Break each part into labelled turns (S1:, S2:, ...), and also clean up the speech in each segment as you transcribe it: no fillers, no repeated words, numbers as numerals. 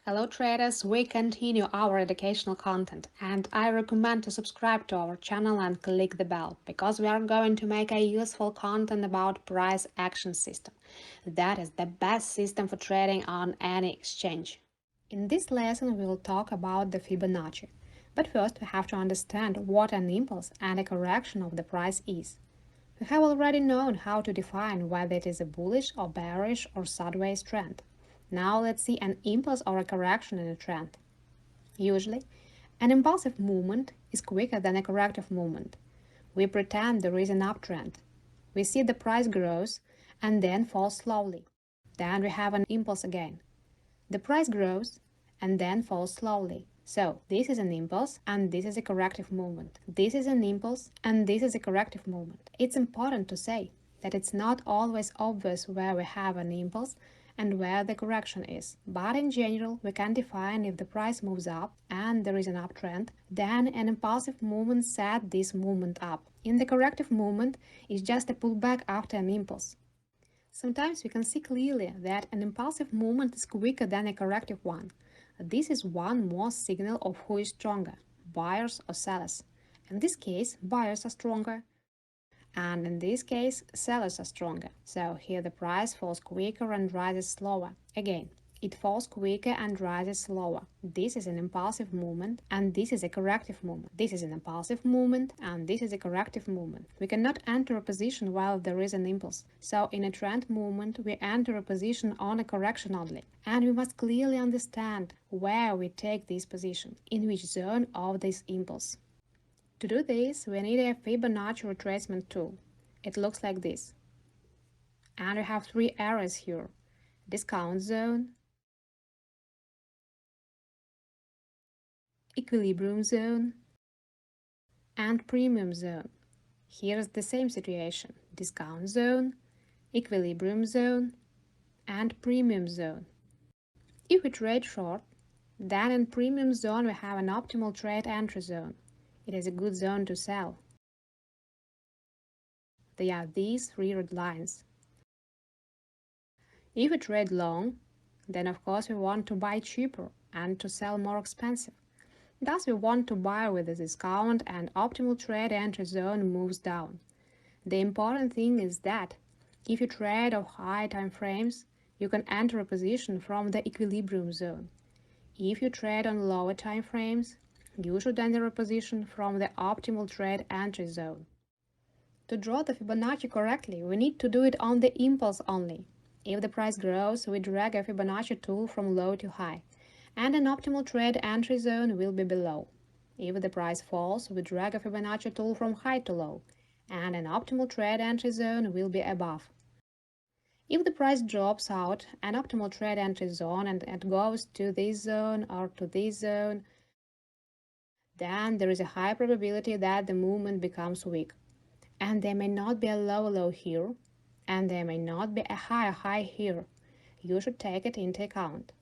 S1: Hello traders, we continue our educational content and I recommend to subscribe to our channel and click the bell because we are going to make a useful content about price action system. That is the best system for trading on any exchange. In this lesson we will talk about the Fibonacci, but first we have to understand what an impulse and a correction of the price is. We have already known how to define whether it is a bullish or bearish or sideways trend. Now let's see an impulse or a correction in a trend. Usually, an impulsive movement is quicker than a corrective movement. We pretend there is an uptrend. We see the price grows and then falls slowly. Then we have an impulse again. The price grows and then falls slowly. So this is an impulse and this is a corrective movement. This is an impulse and this is a corrective movement. It's important to say that it's not always obvious where we have an impulse and where the correction is. But in general, we can define if the price moves up and there is an uptrend, then an impulsive movement set this movement up. In the corrective movement, it's just a pullback after an impulse. Sometimes we can see clearly that an impulsive movement is quicker than a corrective one. This is one more signal of who is stronger, buyers or sellers. In this case, buyers are stronger, and in this case, sellers are stronger. So here the price falls quicker and rises slower. Again, it falls quicker and rises slower. This is an impulsive movement and this is a corrective movement. This is an impulsive movement and this is a corrective movement. We cannot enter a position while there is an impulse. So in a trend movement, we enter a position on a correction only. And we must clearly understand where we take this position, in which zone of this impulse. To do this, we need a Fibonacci Retracement tool. It looks like this. And we have three areas here: discount zone, equilibrium zone, and premium zone. Here is the same situation: discount zone, equilibrium zone, and premium zone. If we trade short, then in premium zone we have an optimal trade entry zone. It is a good zone to sell. They are these three red lines. If we trade long, then of course we want to buy cheaper and to sell more expensive. Thus we want to buy with a discount and optimal trade entry zone moves down. The important thing is that if you trade on high time frames, you can enter a position from the equilibrium zone. If you trade on lower time frames, you should enter a position from the optimal trade entry zone. To draw the Fibonacci correctly, we need to do it on the impulse only. If the price grows, we drag a Fibonacci tool from low to high, and an optimal trade entry zone will be below. If the price falls, we drag a Fibonacci tool from high to low, and an optimal trade entry zone will be above. If the price drops out an optimal trade entry zone and it goes to this zone or to this zone, then there is a high probability that the movement becomes weak. And there may not be a low low here, and there may not be a high high here. You should take it into account.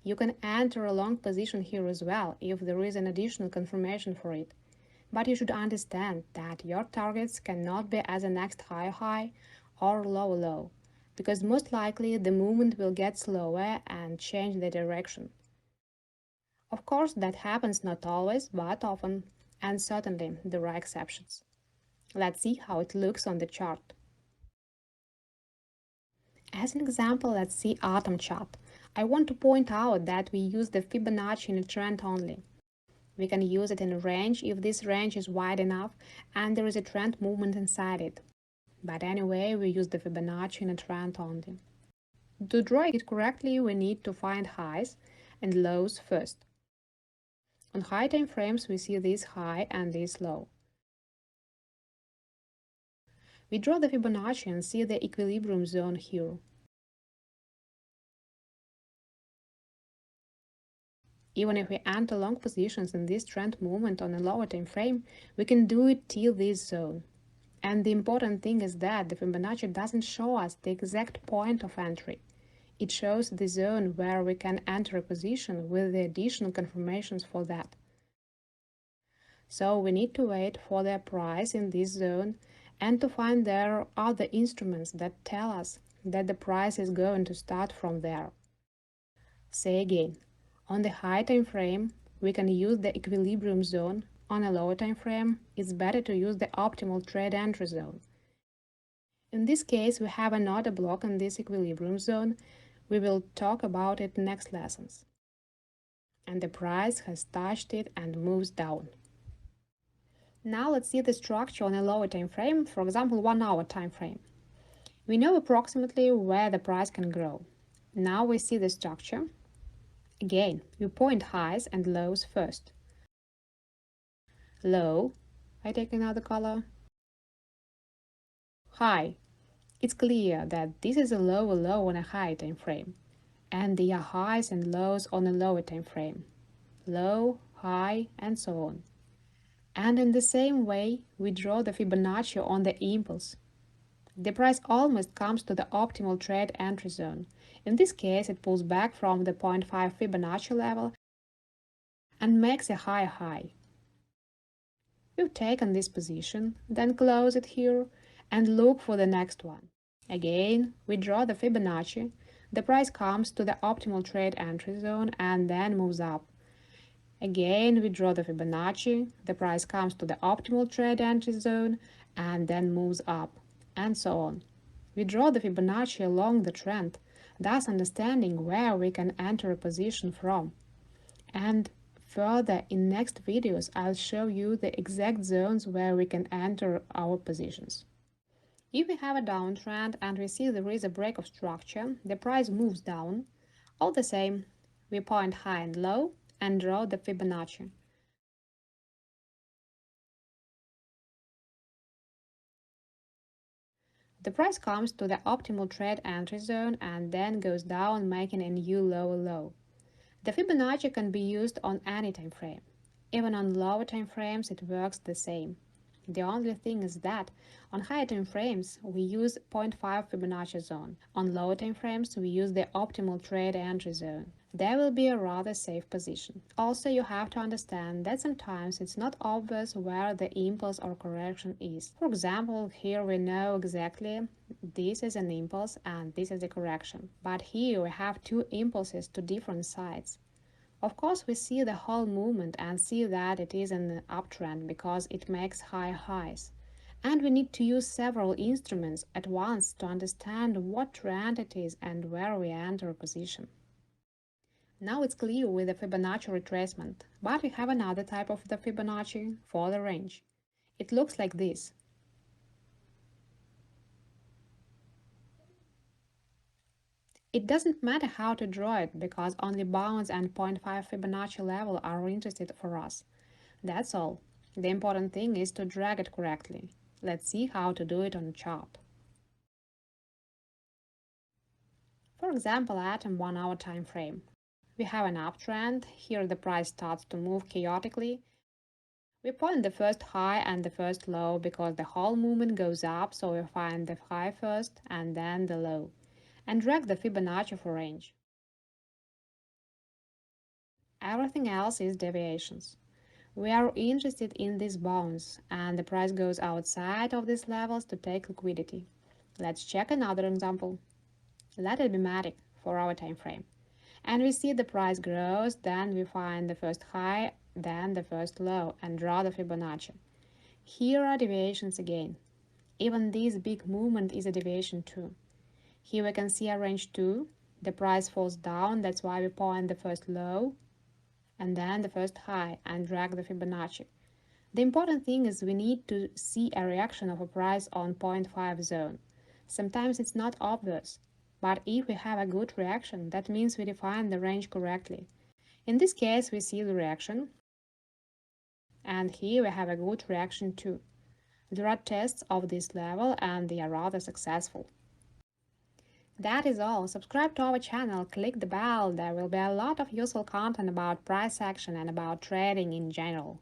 S1: You can enter a long position here as well if there is an additional confirmation for it. But you should understand that your targets cannot be as a next high high or low low, because most likely the movement will get slower and change the direction. Of course, that happens not always, but often, and certainly there are exceptions. Let's see how it looks on the chart. As an example, let's see atom chart. I want to point out that we use the Fibonacci in a trend only. We can use it in a range if this range is wide enough and there is a trend movement inside it. But anyway, we use the Fibonacci in a trend only. To draw it correctly, we need to find highs and lows first. On high time frames, we see this high and this low. We draw the Fibonacci and see the equilibrium zone here. Even if we enter long positions in this trend movement on a lower time frame, we can do it till this zone. And the important thing is that the Fibonacci doesn't show us the exact point of entry. It shows the zone where we can enter a position with the additional confirmations for that. So we need to wait for the price in this zone and to find there are other instruments that tell us that the price is going to start from there. Say again, On the high time frame, we can use the equilibrium zone. On a lower time frame, it's better to use the optimal trade entry zone. In this case, we have an order block in this equilibrium zone. We will talk about it next lessons. And the price has touched it and moves down. Now let's see the structure on a lower time frame, for example 1 hour time frame. We know approximately where the price can grow. Now we see the structure. Again, we point highs and lows first. Low, I take another color. High. It's clear that this is a lower low on a high time frame, and there are highs and lows on a lower time frame. Low, high, and so on. And in the same way, we draw the Fibonacci on the impulse. The price almost comes to the optimal trade entry zone. In this case, it pulls back from the zero point 0.5 Fibonacci level and makes a higher high. We've taken this position, then close it here and look for the next one. Again, we draw the Fibonacci. The price comes to the optimal trade entry zone and then moves up. Again, we draw the Fibonacci. The price comes to the optimal trade entry zone and then moves up, and so on. We draw the Fibonacci along the trend, thus understanding where we can enter a position from. And further, in next videos, I'll show you the exact zones where we can enter our positions. If we have a downtrend and we see there is a break of structure, the price moves down. All the same, we point high and low and draw the Fibonacci. The price comes to the optimal trade entry zone and then goes down, making a new lower low. The Fibonacci can be used on any time frame. Even on lower time frames, it works the same. The only thing is that on higher time frames, we use 0.5 Fibonacci zone. On lower time frames, we use the optimal trade entry zone. There will be a rather safe position. Also, you have to understand that sometimes it's not obvious where the impulse or correction is. For example, here we know exactly this is an impulse and this is a correction. But here we have two impulses to different sides. Of course, we see the whole movement and see that it is an uptrend because it makes high highs. And we need to use several instruments at once to understand what trend it is and where we enter a position. Now it's clear with the Fibonacci retracement, but we have another type of the Fibonacci for the range. It looks like this. It doesn't matter how to draw it because only bounds and 0.5 Fibonacci level are interested for us. That's all. The important thing is to drag it correctly. Let's see how to do it on a chart. For example, at a 1 hour time frame. We have an uptrend. Here the price starts to move chaotically. We point the first high and the first low because the whole movement goes up, so we find the high first and then the low, and drag the Fibonacci for range. Everything else is deviations. We are interested in these bounds, and the price goes outside of these levels to take liquidity. Let's check another example. Let it be matic for our time frame. And we see the price grows, then we find the first high, then the first low, and draw the Fibonacci. Here are deviations again. Even this big movement is a deviation too. Here we can see a range 2. The price falls down, that's why we point the first low, and then the first high, and drag the Fibonacci. The important thing is we need to see a reaction of a price on 0.5 zone. Sometimes it's not obvious, but if we have a good reaction, that means we define the range correctly. In this case, we see the reaction, and here we have a good reaction too. There are tests of this level and they are rather successful. That is all. Subscribe to our channel, click the bell. There will be a lot of useful content about price action and about trading in general.